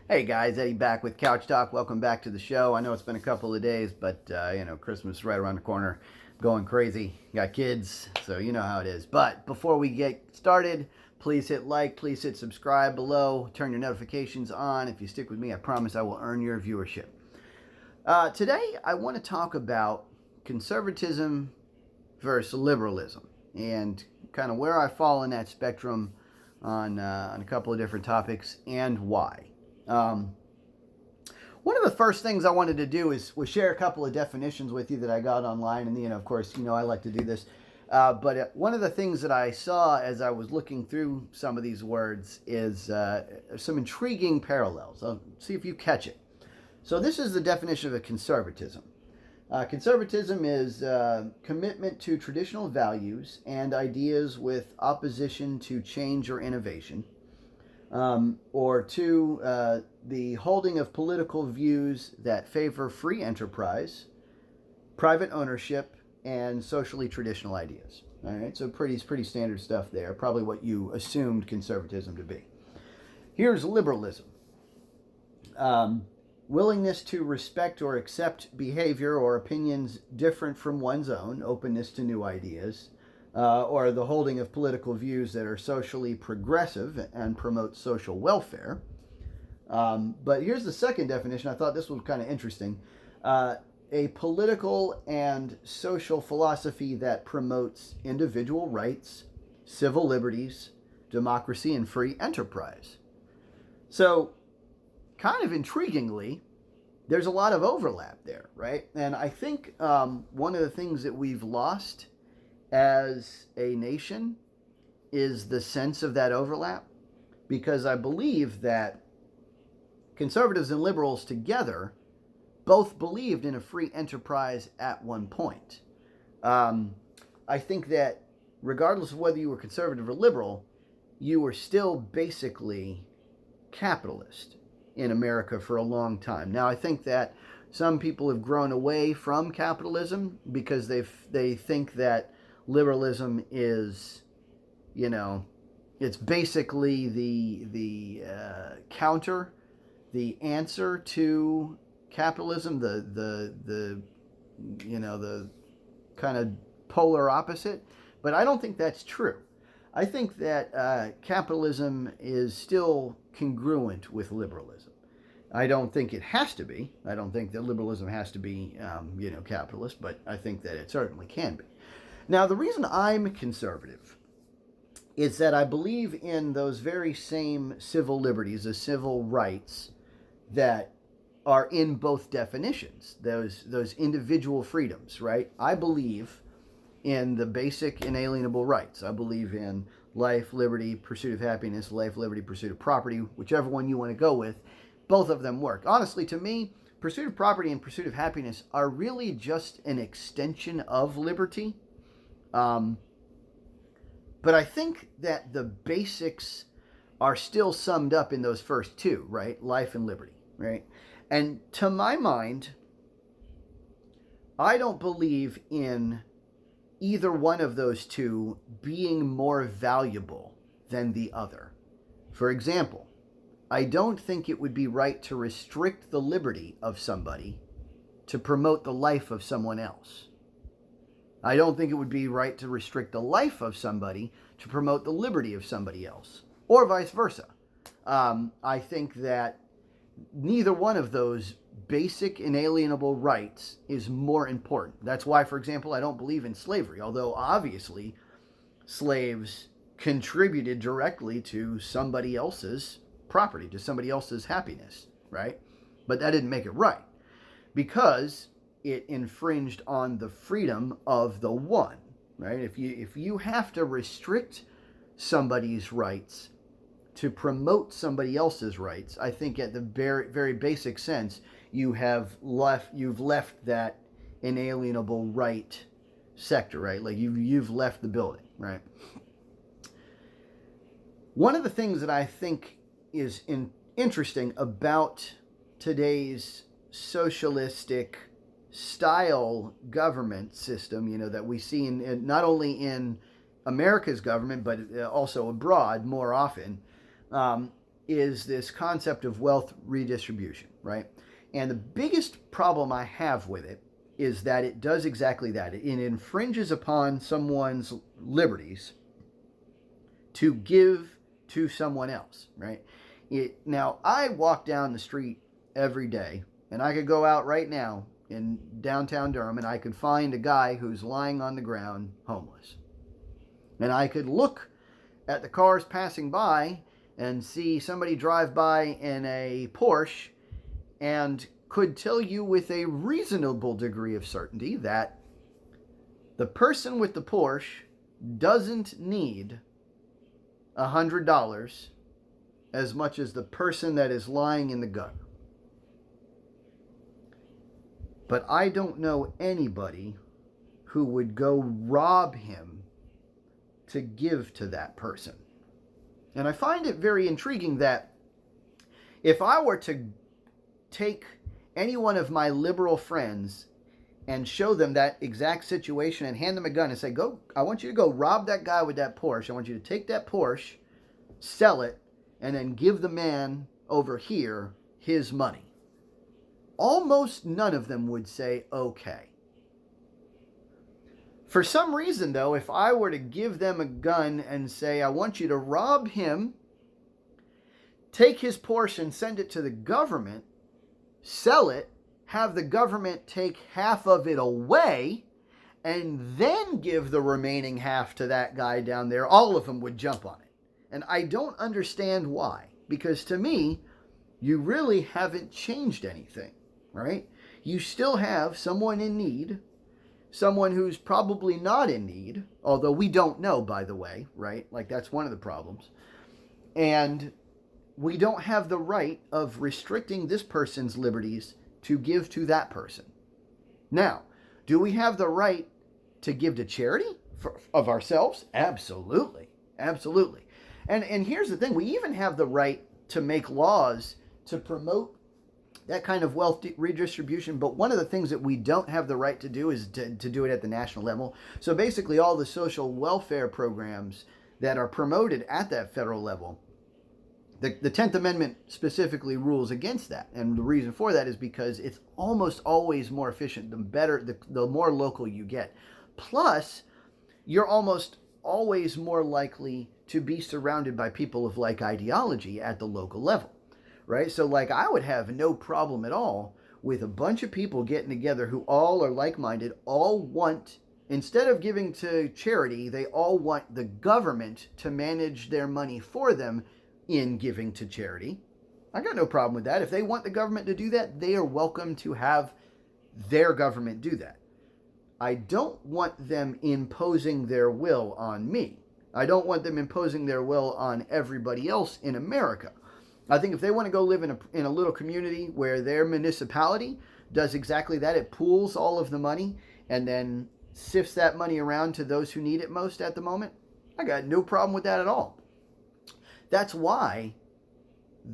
Hey guys, Eddie back with Couch Talk. Welcome back to the show. I know it's been a couple of days, but Christmas is right around the corner. Going crazy. Got kids, so you know how it is. But before we get started, please hit like, please hit subscribe below, turn your notifications on. If you stick with me, I promise I will earn your viewership. Today, I want to talk about conservatism versus liberalism and kind of where I fall in that spectrum on a couple of different topics and why. Um, One of the first things I wanted to do was share a couple of definitions with you that I got online, and of course, I like to do this. But one of the things that I saw as I was looking through some of these words is some intriguing parallels. I'll see if you catch it. So this is the definition of a conservatism. Conservatism is commitment to traditional values and ideas with opposition to change or innovation. Or two, the holding of political views that favor free enterprise, private ownership, and socially traditional ideas. All right, so pretty standard stuff there. Probably what you assumed conservatism to be. Here's liberalism. Willingness to respect or accept behavior or opinions different from one's own, openness to new ideas, or the holding of political views that are socially progressive and promote social welfare. But here's the second definition. I thought this was kind of interesting. A political and social philosophy that promotes individual rights, civil liberties, democracy, and free enterprise. So, kind of intriguingly, there's a lot of overlap there, right? And I think one of the things that we've lost as a nation is the sense of that overlap, because I believe that conservatives and liberals together both believed in a free enterprise at one point. I think that regardless of whether you were conservative or liberal, you were still basically capitalist in America for a long time. Now, I think that some people have grown away from capitalism because they think that liberalism is, it's basically the counter, the answer to capitalism, the kind of polar opposite. But I don't think that's true. I think that capitalism is still congruent with liberalism. I don't think it has to be. I don't think that liberalism has to be, capitalist, but I think that it certainly can be. Now, the reason I'm conservative is that I believe in those very same civil liberties, the civil rights that are in both definitions, those individual freedoms, right? I believe in the basic inalienable rights. I believe in life, liberty, pursuit of happiness, life, liberty, pursuit of property, whichever one you want to go with. Both of them work. Honestly, to me, pursuit of property and pursuit of happiness are really just an extension of liberty. But I think that the basics are still summed up in those first two, right? Life and liberty, right? And to my mind, I don't believe in either one of those two being more valuable than the other. For example, I don't think it would be right to restrict the liberty of somebody to promote the life of someone else. I don't think it would be right to restrict the life of somebody to promote the liberty of somebody else, or vice versa. I think that neither one of those basic inalienable rights is more important. That's why, for example, I don't believe in slavery, although obviously slaves contributed directly to somebody else's property, to somebody else's happiness, right? But that didn't make it right, because it infringed on the freedom of the one, right? If you have to restrict somebody's rights to promote somebody else's rights, I think at the very basic sense, you've left that inalienable right sector, right? Like you've left the building, right? One of the things that I think is interesting about today's socialistic style government system, that we see in not only in America's government but also abroad more often, is this concept of wealth redistribution, right? And the biggest problem I have with it is that it does exactly that. It infringes upon someone's liberties to give to someone else, right? Now, I walk down the street every day, and I could go out right now in downtown Durham, and I could find a guy who's lying on the ground homeless. And I could look at the cars passing by and see somebody drive by in a Porsche and could tell you with a reasonable degree of certainty that the person with the Porsche doesn't need $100 as much as the person that is lying in the gutter. But I don't know anybody who would go rob him to give to that person. And I find it very intriguing that if I were to take any one of my liberal friends and show them that exact situation and hand them a gun and say, "Go, I want you to go rob that guy with that Porsche. I want you to take that Porsche, sell it, and then give the man over here his money," almost none of them would say okay. For some reason, though, if I were to give them a gun and say, "I want you to rob him, take his Porsche and send it to the government, sell it, have the government take half of it away, and then give the remaining half to that guy down there," all of them would jump on it. And I don't understand why. Because to me, you really haven't changed anything, right? You still have someone in need, someone who's probably not in need, although we don't know, by the way, right? Like, that's one of the problems. And we don't have the right of restricting this person's liberties to give to that person. Now, do we have the right to give to charity of ourselves? Absolutely. Absolutely. And here's the thing. We even have the right to make laws to promote that kind of wealth redistribution. But one of the things that we don't have the right to do is to do it at the national level. So basically all the social welfare programs that are promoted at that federal level, the 10th Amendment specifically rules against that. And the reason for that is because it's almost always more efficient the more local you get. Plus, you're almost always more likely to be surrounded by people of like ideology at the local level. Right? So, like, I would have no problem at all with a bunch of people getting together who all are like-minded, all want, instead of giving to charity, they all want the government to manage their money for them in giving to charity. I got no problem with that. If they want the government to do that, they are welcome to have their government do that. I don't want them imposing their will on me. I don't want them imposing their will on everybody else in America. I think if they want to go live in a little community where their municipality does exactly that, it pools all of the money and then sifts that money around to those who need it most at the moment, I got no problem with that at all. That's why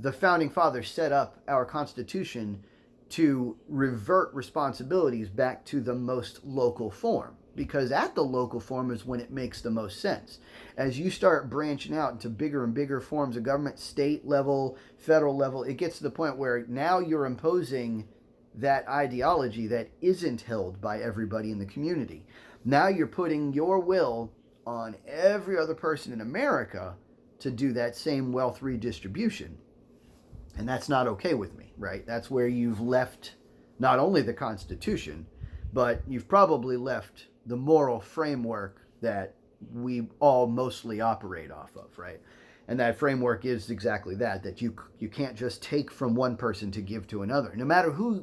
the Founding Fathers set up our Constitution to revert responsibilities back to the most local form. Because at the local form is when it makes the most sense. As you start branching out into bigger and bigger forms of government, state level, federal level, it gets to the point where now you're imposing that ideology that isn't held by everybody in the community. Now you're putting your will on every other person in America to do that same wealth redistribution. And that's not okay with me, right? That's where you've left not only the Constitution, but you've probably left the moral framework that we all mostly operate off of, right? And that framework is exactly that you can't just take from one person to give to another. No matter who,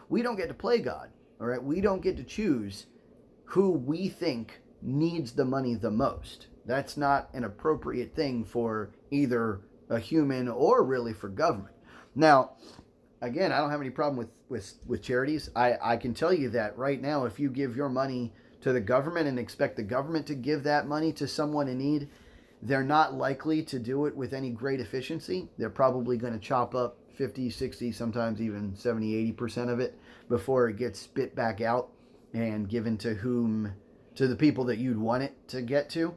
we don't get to play God, all right? We don't get to choose who we think needs the money the most. That's not an appropriate thing for either a human or really for government. Now, again, I don't have any problem with charities. I can tell you that right now, if you give your money to the government and expect the government to give that money to someone in need, they're not likely to do it with any great efficiency. They're probably going to chop up 50, 60, sometimes even 70, 80% of it before it gets spit back out and given to the people that you'd want it to get to.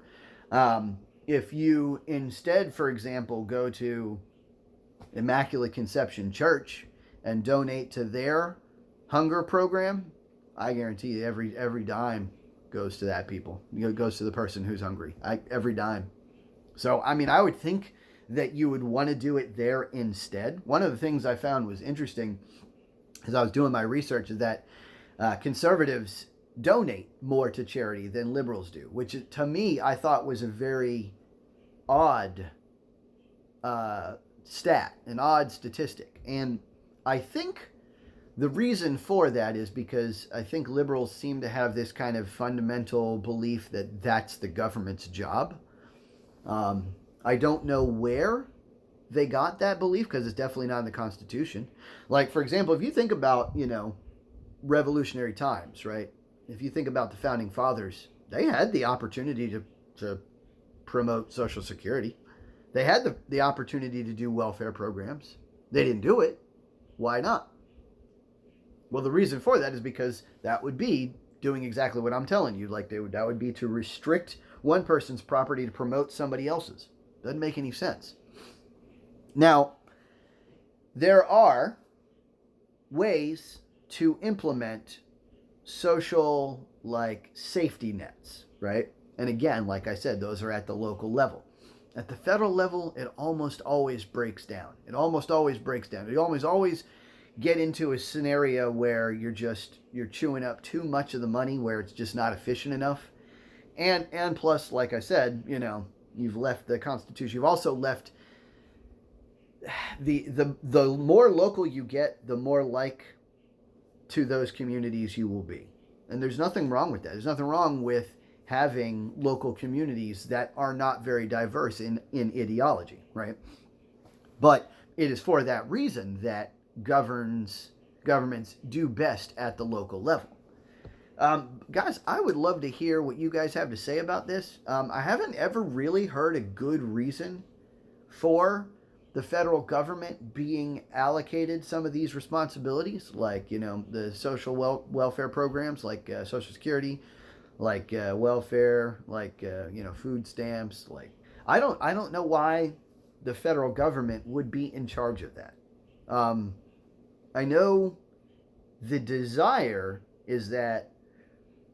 If you instead, for example, go to Immaculate Conception Church and donate to their hunger program, I guarantee you every dime goes to that people. It goes to the person who's hungry. Every dime. So, I mean, I would think that you would want to do it there instead. One of the things I found was interesting as I was doing my research is that conservatives donate more to charity than liberals do, which to me I thought was a very odd stat, an odd statistic. And I think the reason for that is because I think liberals seem to have this kind of fundamental belief that that's the government's job. I don't know where they got that belief because it's definitely not in the Constitution. Like, for example, if you think about, revolutionary times, right? If you think about the founding fathers, they had the opportunity to promote Social Security. They had the opportunity to do welfare programs. They didn't do it. Why not? Well, the reason for that is because that would be doing exactly what I'm telling you. Like that would be to restrict one person's property to promote somebody else's. Doesn't make any sense. Now, there are ways to implement social safety nets, right? And again, like I said, those are at the local level. At the federal level, it almost always breaks down. You almost always get into a scenario where you're chewing up too much of the money, where it's just not efficient enough. And plus, like I said, you've left the Constitution. You've also left the more local you get, the more like to those communities you will be. And there's nothing wrong with that. There's nothing wrong with having local communities that are not very diverse in ideology, right? But it is for that reason that governments do best at the local level. Guys, I would love to hear what you guys have to say about this. I haven't ever really heard a good reason for the federal government being allocated some of these responsibilities, like, the social welfare programs, like Social Security, like welfare, like, food stamps. Like, I don't know why the federal government would be in charge of that. I know the desire is that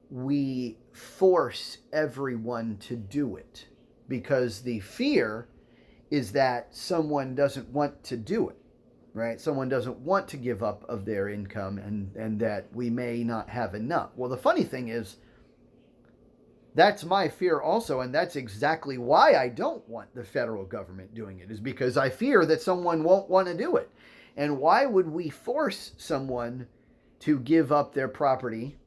we force everyone to do it, because the fear is that someone doesn't want to do it, right? Someone doesn't want to give up of their income, and that we may not have enough. Well, the funny thing is, that's my fear also, and that's exactly why I don't want the federal government doing it, is because I fear that someone won't want to do it. And why would we force someone to give up their property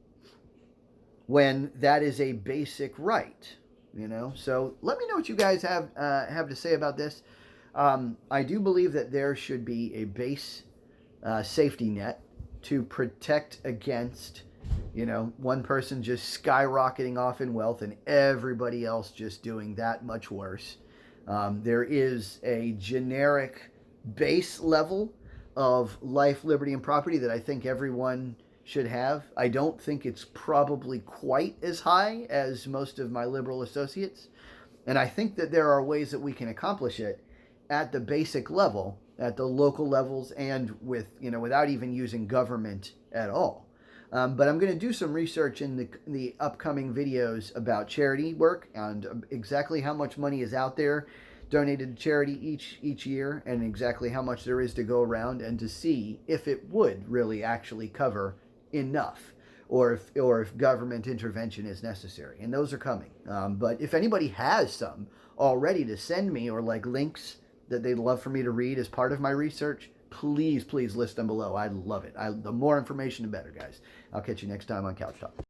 when that is a basic right? So let me know what you guys have to say about this. I do believe that there should be a base safety net to protect against, one person just skyrocketing off in wealth and everybody else just doing that much worse. There is a generic base level of life, liberty, and property that I think everyone should have. I don't think it's probably quite as high as most of my liberal associates. And I think that there are ways that we can accomplish it at the basic level, at the local levels, and without even using government at all. But I'm going to do some research in the upcoming videos about charity work and exactly how much money is out there donated to charity each year, and exactly how much there is to go around, and to see if it would really actually cover enough, or if government intervention is necessary. And those are coming. But if anybody has some already to send me, or links that they'd love for me to read as part of my research, please list them below. I'd love it. The more information, the better, guys. I'll catch you next time on Couch Talk.